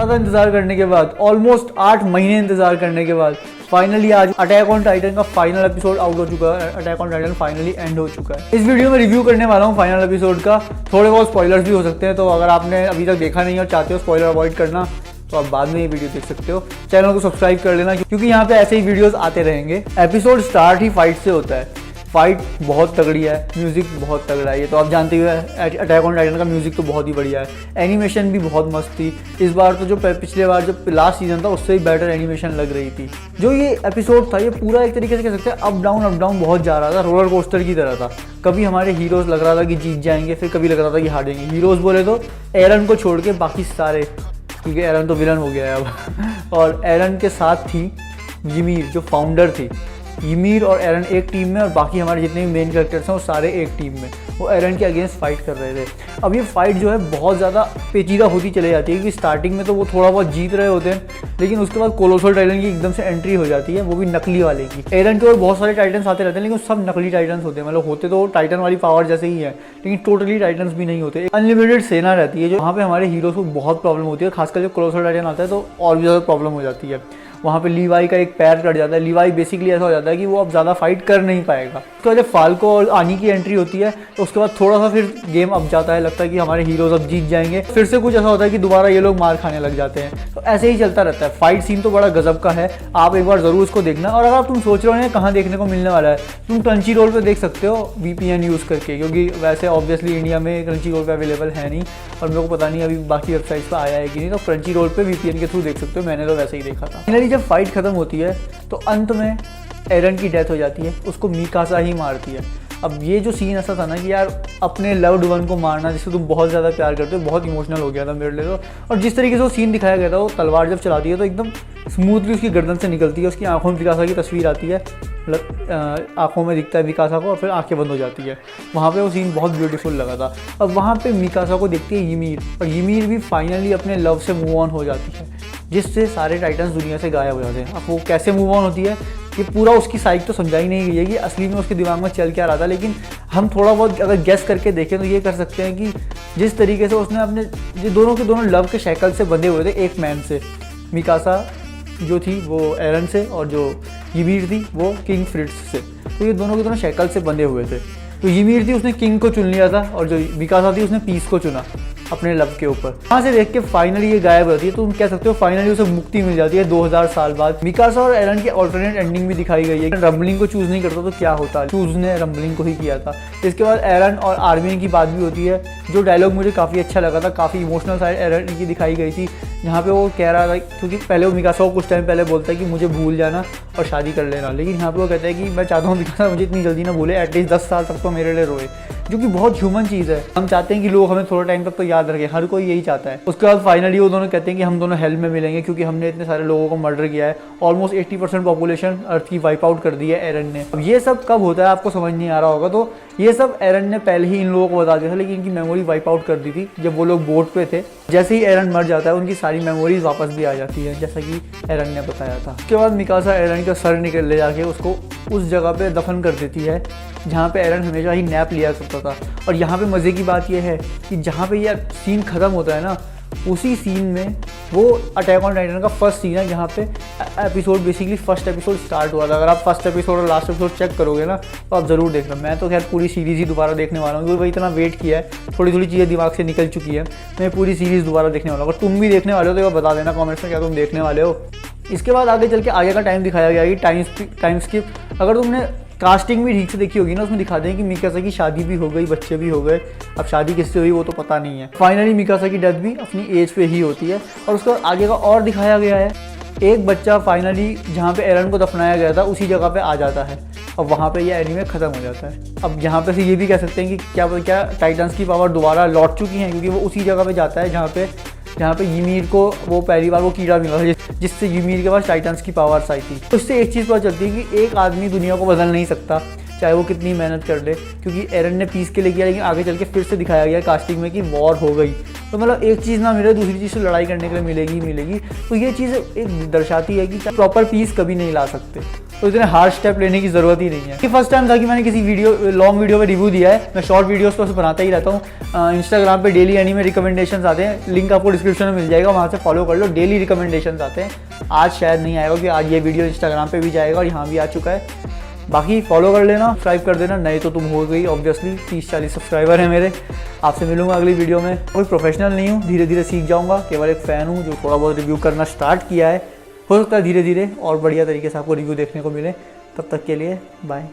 ज़्यादा इंतजार करने के बाद, ऑलमोस्ट 8 महीने इंतजार करने के बाद फाइनली आज अटैक ऑन टाइटन का फाइनल एपिसोड आउट हो चुका है। Attack on Titan finally and हो चुका है। इस वीडियो में रिव्यू करने वाला हूँ फाइनल एपिसोड का। थोड़े बहुत स्पॉयलर्स भी हो सकते हैं, तो अगर आपने अभी तक देखा नहीं और चाहते हो स्पॉइलर अवॉइड करना तो आप बाद में ये वीडियो देख सकते हो। चैनल को सब्सक्राइब कर लेना क्योंकि यहाँ पे ऐसे ही वीडियोस आते रहेंगे। एपिसोड स्टार्ट ही फाइट से होता है। फाइट बहुत तगड़ी है, म्यूजिक बहुत तगड़ा है, ये तो आप जानते ही हैं। अटैक ऑन टाइटन का म्यूजिक तो बहुत ही बढ़िया है। एनिमेशन भी बहुत मस्त थी इस बार तो। जो पिछले बार जो लास्ट सीजन था उससे भी बेटर एनिमेशन लग रही थी। जो ये एपिसोड था ये पूरा एक तरीके से कह सकते हैं अप डाउन बहुत जा रहा था, रोलर कोस्टर की तरह था। कभी हमारे हीरोज लग रहा था कि जीत जाएंगे, फिर कभी लग रहा था कि हारेंगे। हीरोज बोले तो एरन को छोड़ के बाकी सारे, क्योंकि एरन तो विलन हो गया है अब और एरन के साथ थी ymir जो फाउंडर थी। ymir और एरन एक टीम में और बाकी हमारे जितने भी मेन कैरेक्टर्स हैं वो सारे एक टीम में, वो एरन के अगेंस्ट फाइट कर रहे थे। अब ये फाइट जो है बहुत ज़्यादा पेचीदा होती चली जाती है क्योंकि स्टार्टिंग में तो वो थोड़ा बहुत जीत रहे होते हैं, लेकिन उसके बाद कोलोसल टाइटन की एकदम से एंट्री हो जाती है, वो भी नकली वाले की। एरन के और बहुत सारे टाइटन्स आते रहते हैं लेकिन सब नकली टाइटन्स होते हैं। मतलब होते तो टाइटन वाली पावर जैसे ही है लेकिन टोटली टाइटन्स भी नहीं होते। अनलिमिटेड सेना रहती है जो वहाँ पे हमारे हीरोज को बहुत प्रॉब्लम होती है, खासकर जब कोलोसल टाइटन आता है तो और भी ज़्यादा प्रॉब्लम हो जाती है। वहाँ पे लीवाई का एक पैर कट जाता है। लीवाई बेसिकली ऐसा हो जाता है कि वो अब ज़्यादा फाइट कर नहीं पाएगा। उसके बाद जब फाल्को और आनी की एंट्री होती है तो उसके बाद थोड़ा सा फिर गेम अप जाता है, लगता है कि हमारे हीरोज अब जीत जाएंगे। फिर से कुछ ऐसा होता है कि दोबारा ये लोग मार खाने लग जाते हैं। तो ऐसे ही चलता रहता है। फाइट सीन तो बड़ा गजब का है, आप एक बार ज़रूर उसको देखना। और अगर तुम सोच रहे हो कहाँ देखने को मिलने वाला है, तुम क्रंची रोल पर देख सकते हो VPN यूज़ करके, क्योंकि वैसे ऑब्वियसली इंडिया में क्रंची रोल पर अवेलेबल है नहीं और मेरे को पता नहीं अभी बाकी वेबसाइट्स पर आया है कि नहीं। तो क्रंची रोल पर VPN के थ्रू देख सकते हो। मैंने तो वैसे ही देखा था। फाइनली जब फाइट खत्म होती है तो अंत में एरन की डेथ हो जाती है, उसको मिकासा ही मारती है। अब ये जो सीन ऐसा था ना कि यार अपने लव्ड वन को मारना जिससे तुम बहुत ज़्यादा प्यार करते हो, बहुत इमोशनल हो गया था मेरे लिए तो। और जिस तरीके से वो सीन दिखाया गया था, वो तलवार जब चलाती है तो एकदम स्मूथली उसकी गर्दन से निकलती है, उसकी आंखों में मिकासा की तस्वीर आती है, आंखों में दिखता है मिकासा को और फिर आंखें बंद हो जाती है। वहाँ पे वो सीन बहुत ब्यूटीफुल लगा था। अब वहाँ पे मिकासा को देखती है ymir और ymir भी फाइनली अपने लव से मूव ऑन हो जाती है, जिससे सारे टाइटन्स दुनिया से गायब हो जाते हैं। अब वो कैसे मूव ऑन होती है कि पूरा उसकी साइड तो समझाई नहीं गई है कि असली में उसके दिमाग में चल क्या रहा था, लेकिन हम थोड़ा बहुत अगर गेस करके देखें तो ये कर सकते हैं कि जिस तरीके से उसने अपने ये दोनों के दोनों लव के शैकल से बंधे हुए थे एक मैन से। मिकासा जो थी वो एरन से और जो ymir थी वो किंग फ्रिट्ज से। तो ये दोनों के दोनों शैकल से बंधे हुए थे। तो ymir थी उसने किंग को चुन लिया था और जो मिकासा थी उसने पीस को चुना अपने लव के ऊपर। वहाँ से देख के फाइनली ये गायब होती है, तो तुम कह सकते हो फाइनली उसे मुक्ति मिल जाती है 2000 साल बाद। मिकासा और एरन की ऑल्टरनेट एंडिंग भी दिखाई गई है। रंबलिंग को चूज नहीं करता तो क्या होता, चूज उसने रंबलिंग को ही किया था। इसके बाद एरन और आर्मिन की बात भी होती है, जो डायलॉग मुझे काफ़ी अच्छा लगा था। काफ़ी इमोशनल साइड एरन की दिखाई गई थी, जहाँ पे वो कह रहा था, क्योंकि पहले वो मिकासा को कुछ टाइम पहले बोलता है कि मुझे भूल जाना और शादी कर लेना, लेकिन यहाँ पे वो कहता है कि मैं चाहता हूँ मिकासा मुझे इतनी जल्दी ना भूले, एटलीस्ट 10 साल तक तो मेरे लिए रोए, जो कि बहुत ह्यूमन चीज़ है। हम चाहते हैं कि लोग हमें थोड़ा टाइम तक तो याद रखें, हर कोई यही चाहता है। उसके बाद फाइनली वो दोनों कहते हैं कि हम दोनों हेल में मिलेंगे क्योंकि हमने इतने सारे लोगों को मर्डर किया है। ऑलमोस्ट 80% पॉपुलेशन अर्थ की वाइप आउट कर दी है एरन ने। अब ये सब कब होता है आपको समझ नहीं आ रहा होगा, तो ये सब एरन ने पहले ही इन लोगों को बता दिया था, लेकिन इनकी मेमोरी वाइप आउट कर दी थी जब वो लोग बोट पे थे। जैसे ही एरन मर जाता है उनकी सारी मेमोरीज वापस भी आ जाती है, जैसा कि एरन ने बताया था। उसके बाद मिकासा एरन का सर निकल ले जाके उसको उस जगह पे दफन कर देती है जहाँ पे एरन हमेशा ही नैप लिया करता था। और यहाँ पे मज़े की बात यह है कि जहाँ पे यह सीन ख़त्म होता है ना, उसी सीन में वो अटैक ऑन टाइटन का फर्स्ट सीन है जहाँ पे episode basically first episode start हुआ था। अगर आप फर्स्ट एपिसोड और लास्ट एपिसोड चेक करोगे ना तो आप ज़रूर देखना। मैं तो खैर पूरी सीरीज़ ही दोबारा देखने वाला हूँ, क्योंकि भाई इतना वेट किया है, थोड़ी थोड़ी चीज़ें दिमाग से निकल चुकी है। मैं पूरी सीरीज़ दोबारा देखने वाला हूँ। अगर तुम भी देखने वाले हो तो बता देना कॉमेंट्स में क्या तुम देखने वाले हो। इसके बाद आगे चल के आगे का टाइम दिखाया गया कि टाइम स्किप। अगर तुमने कास्टिंग भी ठीक से देखी होगी ना, उसमें दिखा दें कि मिकासा की शादी भी हो गई, बच्चे भी हो गए। अब शादी किससे हुई वो तो पता नहीं है। फाइनली मिकासा की डेथ भी अपनी एज पे ही होती है। और उसका आगे का और दिखाया गया है, एक बच्चा फाइनली जहाँ पे एरन को दफनाया गया था उसी जगह पे आ जाता है। अब वहाँ पे ये एनीमे ख़त्म हो जाता है। अब यहाँ पे से ये भी कह सकते हैं कि क्या टाइटन्स की पावर दोबारा लौट चुकी हैं, क्योंकि वो उसी जगह पे जाता है जहाँ पे ymir को वो पहली बार वो कीड़ा मिला था, जिससे ymir के पास टाइटन्स की पावर्स आई थी। तो इससे एक चीज़ पता चलती है कि एक आदमी दुनिया को बदल नहीं सकता, चाहे वो कितनी मेहनत कर ले। क्योंकि एरन ने पीस के लिए किया, लेकिन आगे चल के फिर से दिखाया गया कास्टिंग में कि वॉर हो गई, तो मतलब एक चीज़ ना मिले दूसरी चीज़ से लड़ाई करने के लिए मिलेगी ही मिलेगी। तो ये चीज़ एक दर्शाती है कि प्रॉपर पीस कभी नहीं ला सकते, तो इतने हार्ड स्टेप लेने की ज़रूरत ही नहीं है। ये फर्स्ट टाइम था कि मैंने किसी लॉन्ग वीडियो में रिव्यू दिया है। मैं शॉर्ट वीडियोस तो बनाता ही रहता हूँ। इंस्टाग्राम पे डेली एनीमे रिकमेंडेशंस आते हैं, लिंक आपको डिस्क्रिप्शन में मिल जाएगा, वहाँ से फॉलो कर लो। डेली रिकमेंडेशंस आते हैं। आज शायद नहीं आएगा, क्योंकि आज ये वीडियो इंस्टाग्राम पे भी जाएगा और यहाँ भी आ चुका है। बाकी फॉलो कर लेना, सब्सक्राइब कर देना, नहीं तो तुम हो गई ऑब्वियसली। 30-40 सब्सक्राइबर हैं मेरे। आपसे मिलूंगा अगली वीडियो में। कोई प्रोफेशनल नहीं हूँ, धीरे धीरे सीख जाऊँगा। केवल एक फ़ैन हूँ जो थोड़ा बहुत रिव्यू करना स्टार्ट किया है। हो सकता है धीरे धीरे और बढ़िया तरीके से आपको रिव्यू देखने को मिले। तब तक के लिए बाय।